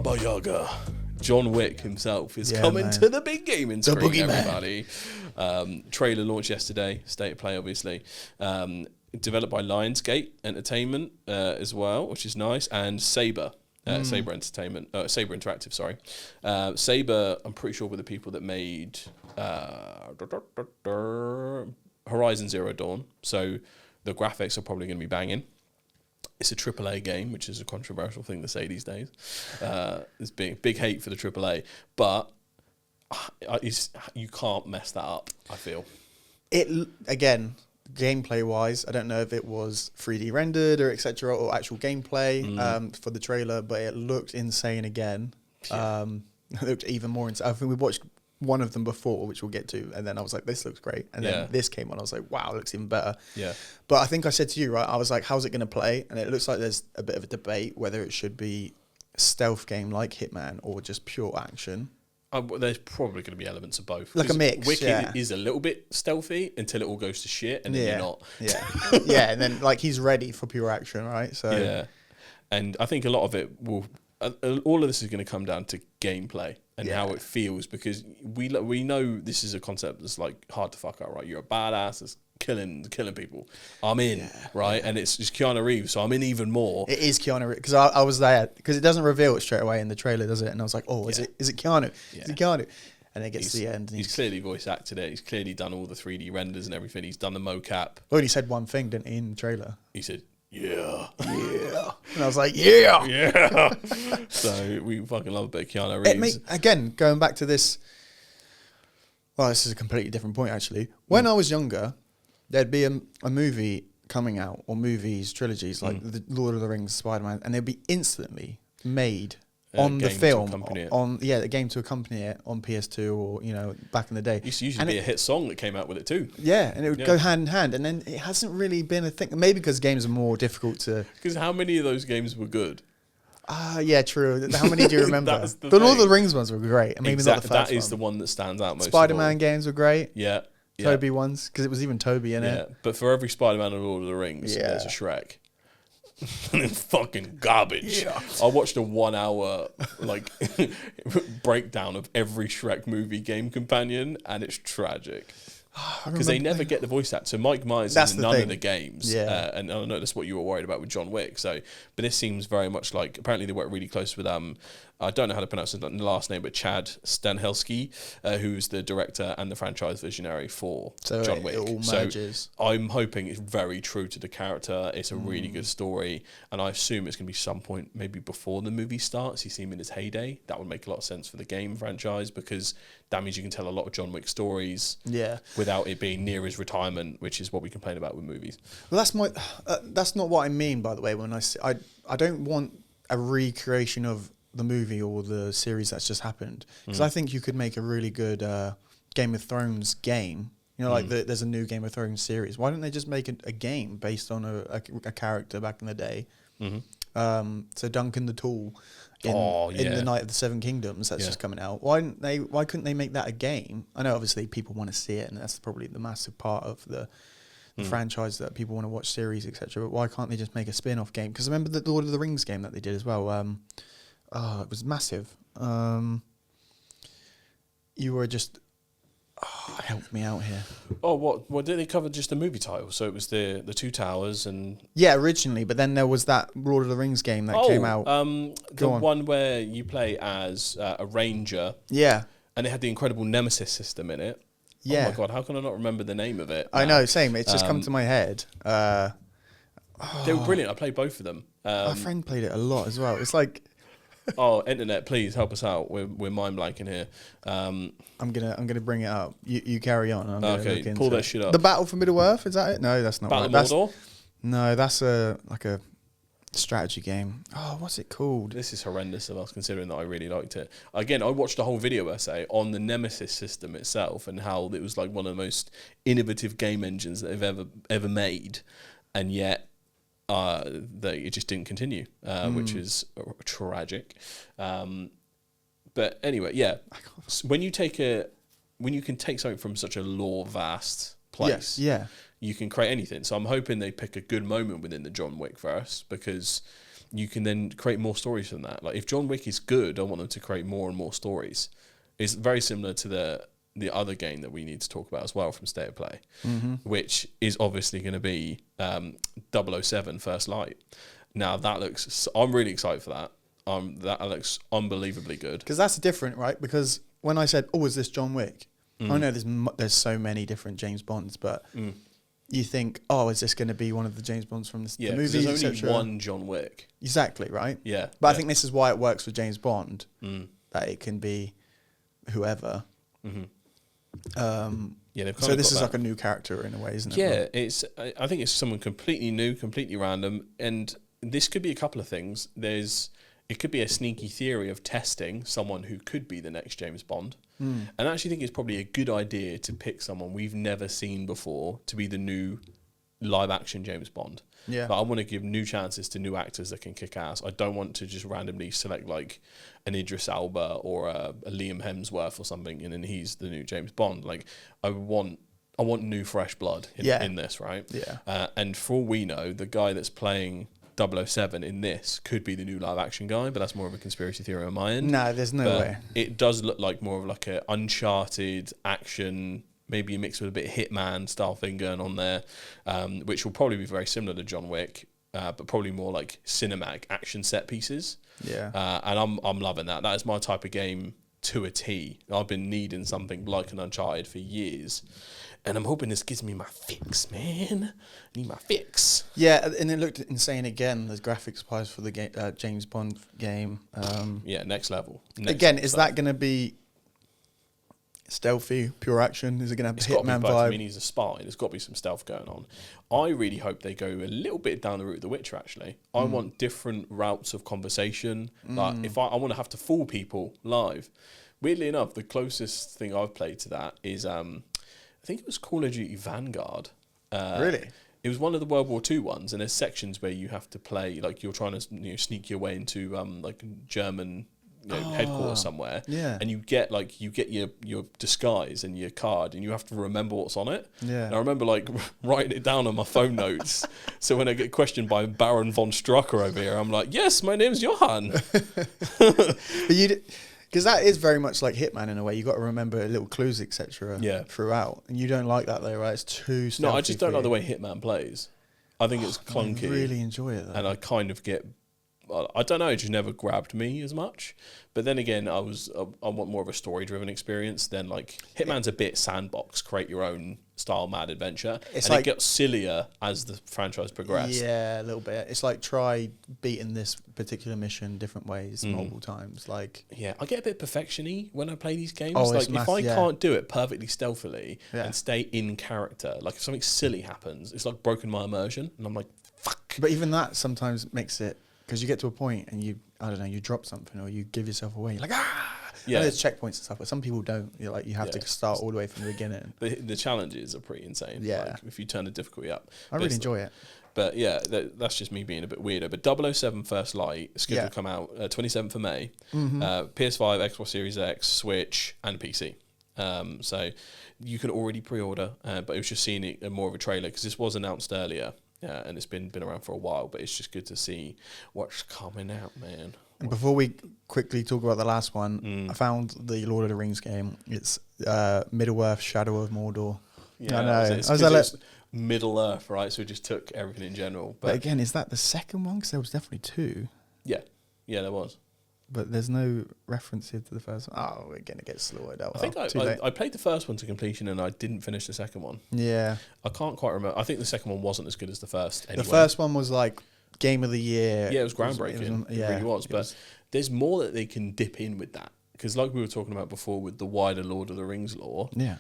Baba Yaga. John Wick himself is coming man. to the big gaming screen, boogeyman. everybody. Trailer launched yesterday, state of play, obviously. Developed by Lionsgate Entertainment as well, which is nice, and Saber. Saber Interactive, sorry. Saber, I'm pretty sure, were the people that made Horizon Zero Dawn, so the graphics are probably going to be banging. It's a AAA game, which is a controversial thing to say these days. There's big hate for the AAA, but you can't mess that up, I feel. It, again, gameplay-wise, I don't know if it was 3D rendered or etc. or actual gameplay for the trailer, but it looked insane again. Yeah. It looked even more insane. I think we watched one of them before, which we'll get to, and then I was like, this looks great. And then this came on, I was like, wow, it looks even better. Yeah. But I think I said to you, right, I was like, how's it going to play? And it looks like there's a bit of a debate whether it should be a stealth game like Hitman or just pure action. There's probably going to be elements of both. Like a mix, Wick yeah. is a little bit stealthy until it all goes to shit, and then you're not. Yeah. Yeah, and then like he's ready for pure action, right? So yeah. And I think a lot of it will... all of this is going to come down to gameplay and how it feels, because we know this is a concept that's like hard to fuck up, right? You're a badass that's killing people. I'm in, right? And it's just Keanu Reeves, so I'm in even more. It is Keanu Reeves, because I was there, because it doesn't reveal it straight away in the trailer, does it? And I was like, oh, is it Keanu? Yeah. Is it Keanu? And then it gets to the end. And he's clearly voice acted it. He's clearly done all the 3D renders and everything. He's done the mocap. Well, he said one thing, didn't he, in the trailer? He said, yeah. And I was like, yeah. Yeah. So we fucking love a bit of Keanu Reeves. Again, going back to this, well, this is a completely different point, actually. When I was younger, there'd be a movie coming out, or movies, trilogies, like the Lord of the Rings, Spider-Man, and they'd be instantly made on the film, a game to accompany it on PS2 or, back in the day. It used to usually be a hit song that came out with it too. Yeah, and it would go hand in hand, and then it hasn't really been a thing. Maybe because games are more difficult to... Because how many of those games were good? Yeah, true. How many do you remember? The Lord of the Rings ones were great, and maybe not the first one. That is the one that stands out most. Spider-Man games were great. Yeah. Toby ones, because it was even Toby in it. But for every Spider-Man and Lord of the Rings, there's a Shrek. Fucking garbage. Yeah. I watched a 1 hour breakdown of every Shrek movie game companion, and it's tragic. Because they never get the voice actor. So Mike Myers is in none of the games. Yeah. And I know that's what you were worried about with John Wick. But this seems very much like, apparently they work really close with, I don't know how to pronounce his last name, but Chad Stahelski, who's the director and the franchise visionary for John Wick. It all merges. So I'm hoping it's very true to the character. It's a really good story. And I assume it's going to be some point maybe before the movie starts. You see him in his heyday. That would make a lot of sense for the game franchise, because that means you can tell a lot of John Wick stories without it being near his retirement, which is what we complain about with movies. Well, that's not what I mean, by the way, when I say... I don't want a recreation of the movie or the series that's just happened, because I think you could make a really good Game of Thrones game. There's a new Game of Thrones series. Why don't they just make a game based on a character back in the day? So Duncan the Tall in the Night of the Seven Kingdoms, that's just coming out. Why couldn't they make that a game? I know obviously people want to see it, and that's probably the massive part of the franchise, that people want to watch series, etc. But why can't they just make a spin-off game? Because I remember the Lord of the Rings game that they did as well. It was massive. You were just... help me out here. Oh, what did they cover? Just the movie title? So it was the Two Towers and... Yeah, originally, but then there was that Lord of the Rings game that came out. The one where you play as a ranger. Yeah. And it had the incredible Nemesis system in it. Yeah. Oh my God, how can I not remember the name of it? I know, same. It's just come to my head. They were brilliant. I played both of them. My friend played it a lot as well. It's like... internet, please help us out. We're mind blanking here. I'm gonna bring it up. You carry on. Okay, pull that shit up. The Battle for Middle Earth, is that it? No, that's not Battle right. of Mordor? No, that's a strategy game. Oh, what's it called? This is horrendous of us, considering that I really liked it. Again, I watched a whole video essay on the Nemesis system itself and how it was like one of the most innovative game engines that they've ever made, and yet it just didn't continue, which is tragic. But anyway, yeah. When you can take something from such a lore vast place, you can create anything. So I'm hoping they pick a good moment within the John Wick verse, because you can then create more stories from that. Like if John Wick is good, I want them to create more and more stories. It's very similar to the other game that we need to talk about as well from State of Play, which is obviously going to be 007 First Light. Now that looks, I'm really excited for that. That looks unbelievably good. Because that's different, right? Because when I said, "Oh, is this John Wick?" I know there's so many different James Bonds, but you think, "Oh, is this going to be one of the James Bonds from the movies?" There's only one John Wick. Exactly, right? Yeah. But I think this is why it works for James Bond, that it can be whoever. So this is like a new character in a way, isn't it? Yeah, I think it's someone completely new, completely random, and this could be a couple of things. It could be a sneaky theory of testing someone who could be the next James Bond. And I actually think it's probably a good idea to pick someone we've never seen before to be the new live-action James Bond. Yeah. But I want to give new chances to new actors that can kick ass. I don't want to just randomly select like an Idris Elba or a Liam Hemsworth or something, and then he's the new James Bond. Like I want new fresh blood in this, right? Yeah. And for all we know, the guy that's playing 007 in this could be the new live action guy, but that's more of a conspiracy theory on my end. No, there's no way. It does look like more of like a Uncharted action, maybe a mix with a bit of Hitman style thing going on there, which will probably be very similar to John Wick, but probably more like cinematic action set pieces. Yeah. And I'm loving that. That is my type of game to a T. I've been needing something like an Uncharted for years. And I'm hoping this gives me my fix, man. I need my fix. Yeah, and it looked insane again. There's graphics wise for the James Bond game. Next level. Is that going to be stealthy, pure action? Is it going to have a Hitman vibe? I mean, he's a spy. There's got to be some stealth going on. I really hope they go a little bit down the route of The Witcher, actually. I want different routes of conversation. Like, if I want to have to fool people live. Weirdly enough, the closest thing I've played to that is... I think it was Call of Duty Vanguard. Really? It was one of the World War II ones, and there's sections where you have to play, like you're trying to sneak your way into like German headquarters somewhere. Yeah. And you get your disguise and your card, and you have to remember what's on it. Yeah. And I remember like writing it down on my phone notes. So when I get questioned by Baron von Strucker over here, I'm like, yes, my name's Johann. Because that is very much like Hitman in a way. You got to remember little clues, etc. Throughout, and you don't like that though, right? It's too stealthy. No, I just don't like the way Hitman plays. I think it's clunky. I really enjoy it though. And I kind of get, I don't know, it just never grabbed me as much. But then again, I want more of a story-driven experience than like Hitman's a bit sandbox, create your own style mad adventure. It's and like, it gets sillier as the franchise progressed. Yeah, a little bit. It's like try beating this particular mission different ways multiple times. Like I get a bit perfection-y when I play these games. Oh, like if I can't do it perfectly stealthily and stay in character, like if something silly happens, it's like broken my immersion, and I'm like, fuck. But even that sometimes makes it, because you get to a point and you drop something or you give yourself away. You're like, Yeah, and there's checkpoints and stuff, but some people don't. You're like, you have to start all the way from the beginning. The challenges are pretty insane. Yeah, like, if you turn the difficulty up, I really enjoy it. But yeah, that's just me being a bit weirdo. But 007 First Light is scheduled to come out 27th of May. PS5, Xbox Series X, Switch, and PC. So you can already pre-order, but it was just seeing it more of a trailer because this was announced earlier. And it's been around for a while, but it's just good to see what's coming out, man. And before we quickly talk about the last one, I found the Lord of the Rings game. It's Middle-earth, Shadow of Mordor. Yeah, I know. It's Middle Earth, right? So we just took everything in general. But again, is that the second one? Because there was definitely two. Yeah, there was. But there's no reference here to the first one. Oh, we're going to get slaughtered out. I think I played the first one to completion and I didn't finish the second one. Yeah. I can't quite remember. I think the second one wasn't as good as the first anyway. The first one was like Game of the Year. Yeah, it was groundbreaking. It really was. But there's more that they can dip in with that. Because like we were talking about before with the wider Lord of the Rings lore. Yeah.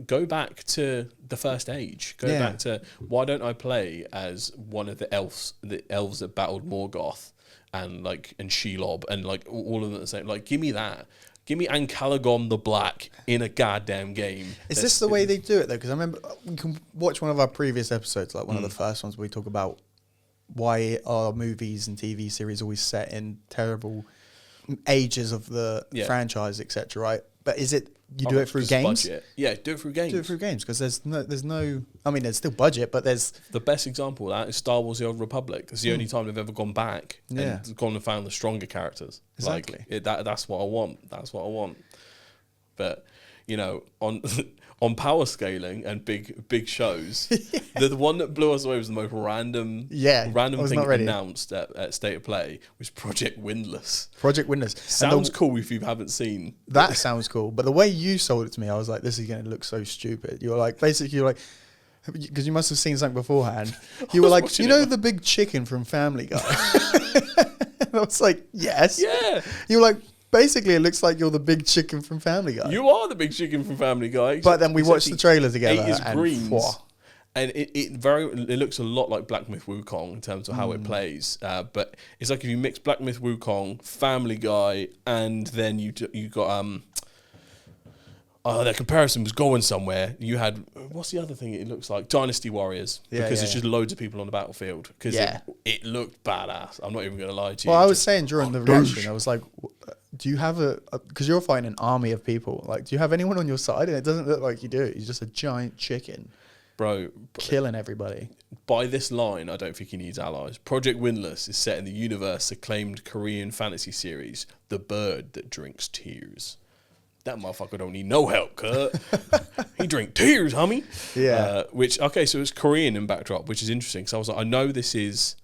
Go back to the First Age. Go back to, why don't I play as one of the elves that battled Morgoth and Shelob and like all of them the same. Like, give me that. Give me Ancalagon the Black in a goddamn game. Is this the way they do it though? Because I remember we can watch one of our previous episodes, like one of the first ones where we talk about why are movies and TV series always set in terrible ages of the franchise, etc. Right? But is it you do it through games? Budget. Yeah, do it through games. Do it through games because there's no. I mean, there's still budget, but there's the best example of that is Star Wars: The Old Republic. It's the only time they've ever gone back and gone and found the stronger characters. Exactly. Like, that's what I want. That's what I want. But you know, on on power scaling and big shows, the one that blew us away was the most random thing announced at State of Play was Project Windless. Project Windless Sounds cool if you haven't seen. That sounds cool, but the way you sold it to me, I was like, this is going to look so stupid. You're like, basically, you're like, because you must have seen something beforehand. You were like, you know the big chicken from Family Guy? I was like, yes. Yeah. You were like, basically, it looks like you're the big chicken from Family Guy. You are the big chicken from Family Guy. But then we watched the trailer together. Ate his greens. And it looks a lot like Black Myth Wukong in terms of how it plays. But it's like if you mix Black Myth Wukong, Family Guy, and then you got that comparison was going somewhere. You had, what's the other thing it looks like? Dynasty Warriors. Because it's just loads of people on the battlefield. Because it looked badass. I'm not even going to lie to you. Well, I was saying during the reaction, I was like, do you have because you're fighting an army of people. Like, do you have anyone on your side? And it doesn't look like you do. You're just a giant chicken. Bro. Killing everybody. By this line, I don't think he needs allies. Project Windless is set in the universe-acclaimed Korean fantasy series, The Bird That Drinks Tears. That motherfucker don't need no help, Kurt. He drink tears, homie. Yeah. So it's Korean in backdrop, which is interesting. So I was like, I know this is...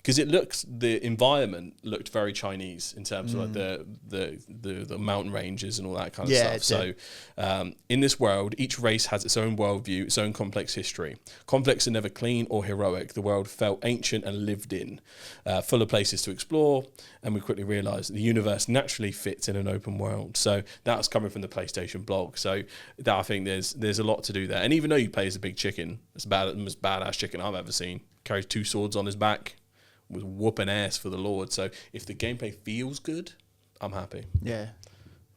Because the environment looked very Chinese in terms of like the mountain ranges and all that kind of stuff. So in this world, each race has its own worldview, its own complex history. Conflicts are never clean or heroic. The world felt ancient and lived in, full of places to explore. And we quickly realised the universe naturally fits in an open world. So that's coming from the PlayStation blog. So I think there's a lot to do there. And even though you play as a big chicken, it's the most badass chicken I've ever seen. Carries 2 swords on his back. Was whooping ass for the Lord. So if the gameplay feels good, I'm happy. Yeah.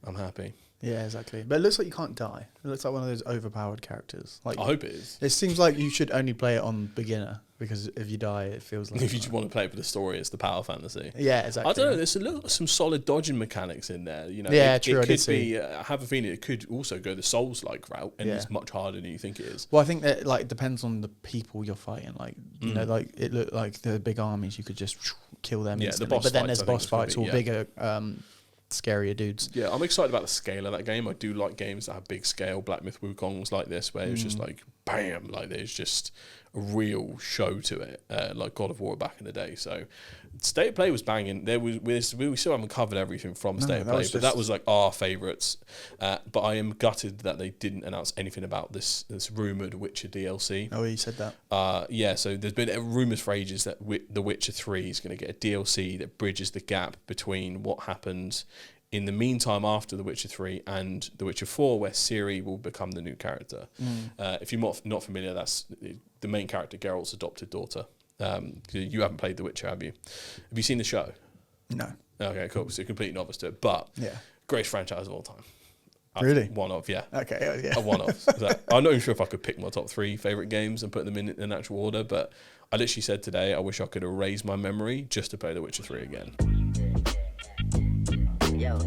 I'm happy. Yeah, exactly. But it looks like you can't die. It looks like one of those overpowered characters. Like, I hope it is. It seems like you should only play it on beginner because if you die, it feels like... If you just want to play it for the story, it's the power fantasy. Yeah, exactly. I don't know. There's some solid dodging mechanics in there. You know, yeah, it true. could be. I have a feeling it could also go the Souls-like route, and it's much harder than you think it is. Well, I think that it depends on the people you're fighting. Like you know, like it looked like the big armies, you could just kill them instantly. But then there's boss fights or bigger. Scarier dudes. Yeah, I'm excited about the scale of that game. I do like games that have big scale. Black Myth Wukong was like this, where it's just like bam, like there's just a real show to it, like God of War back in the day. So State of Play was banging. We still haven't covered everything from State of Play, but that was like our favourites. But I am gutted that they didn't announce anything about this rumoured Witcher DLC. Oh, you said that. Yeah, so there's been rumours for ages that The Witcher 3 is going to get a DLC that bridges the gap between what happened in the meantime after The Witcher 3 and The Witcher 4, where Ciri will become the new character. If you're not familiar, that's the main character, Geralt's adopted daughter. You haven't played The Witcher, have you? Have you seen the show? No. Okay, cool. So you're completely novice to it. But greatest franchise of all time. Really? One of, yeah. Okay, yeah. One of. So I'm not even sure if I could pick my top 3 favourite games and put them in an actual order, but I literally said today I wish I could erase my memory just to play The Witcher 3 again. Yo.